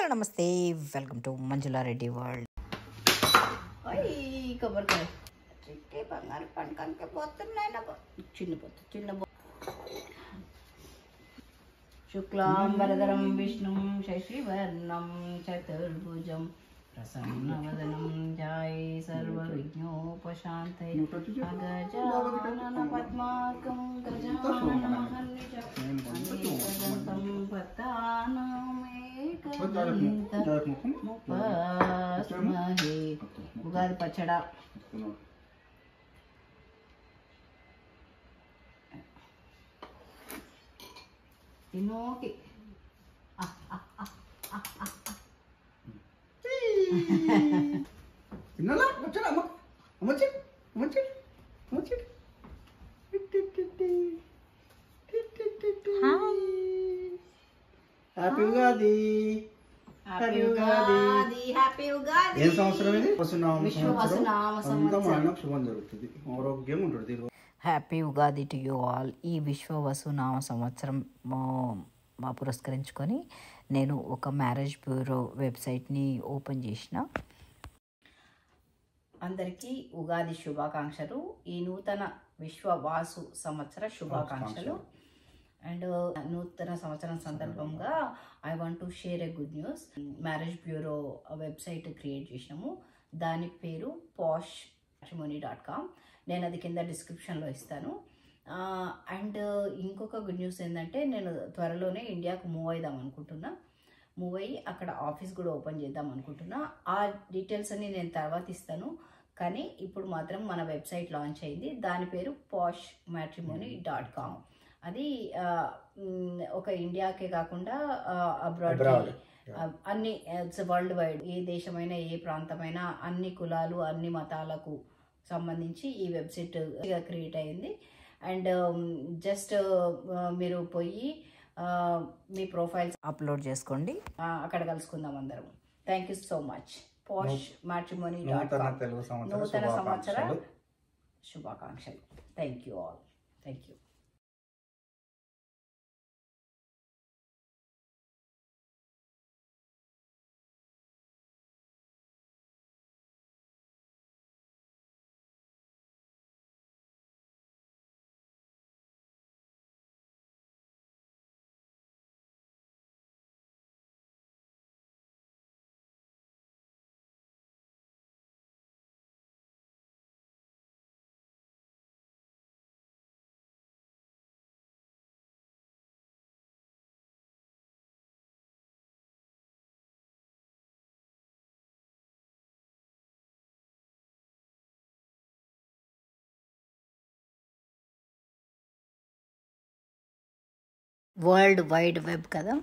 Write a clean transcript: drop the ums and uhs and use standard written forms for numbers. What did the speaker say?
Hello నమస్తే, welcome to Manjula Reddy world. కొబ్బరికాయ చిట్టి బంగారు పండుగకి పోతున్నాయి. చిన్న శుక్లాంబరధరం విష్ణుం శశివర్ణం చతుర్భుజం ప్రసన్నవదనం ధ్యాయే సర్వవిఘ్నోపశాంతయే. అగజానన పద్మార్కం గజాననమహర్నిశం పత్తానామేకదంతముపస్మహే. ఉగాది పచ్చడా తినోకి తిన్నాలా వచ్చాడా అమ్మ అమ్మచ్చి అమ్మచ్చి అమ్మచ్చి happy Ugadi. Happy Ugadi. Happy Ugadi. ఏ సంవత్సరం ఇది? విశ్వవసునామ సంవత్సరం. శుభం జరుగుతుంది, ఆరోగ్యంగా ఉంటుంది. Happy Ugadi to you all. ఈ విశ్వవసునామ సంవత్సరం మా పురస్కరించుకొని నేను ఒక మ్యారేజ్ బ్యూరో వెబ్సైట్ని ఓపెన్ చేసిన. అందరికీ ఉగాది శుభాకాంక్షలు. ఈ నూతన విశ్వవాసు సంవత్సర శుభాకాంక్షలు. అండ్ నూతన సంవత్సరం సందర్భంగా I want to share a good news. Marriage bureau website create చేసినాము. దాని పేరు poshmatrimony.com. నేను అది కింద డిస్క్రిప్షన్లో ఇస్తాను. అండ్ ఇంకొక గుడ్ న్యూస్ ఏంటంటే, నేను త్వరలోనే ఇండియాకు మూవ్ అవుదాం అనుకుంటున్నా. మూవ్ అయ్యి అక్కడ ఆఫీస్ కూడా ఓపెన్ చేద్దాం అనుకుంటున్నా. ఆ డీటెయిల్స్ అన్ని నేను తర్వాత ఇస్తాను. కానీ ఇప్పుడు మాత్రం మన వెబ్సైట్ లాంచ్ అయింది. దాని పేరు poshmatrimony.com. అది ఒక ఇండియాకే కాకుండా అబ్రాడ్ అన్ని వరల్డ్ వైడ్ ఏ దేశమైనా ఏ ప్రాంతమైనా అన్ని కులాలు అన్ని మతాలకు సంబంధించి ఈ వెబ్సైట్ క్రియేట్ అయింది. అండ్ జస్ట్ మీరు పోయి మీ ప్రొఫైల్స్ అప్లోడ్ చేసుకోండి. అక్కడ కలుసుకుందాం అందరం. Thank you so much. poshmatrimony.com. నూతన సంవత్సర శుభాకాంక్షలు. Thank you all. Thank you. World wide web కదా.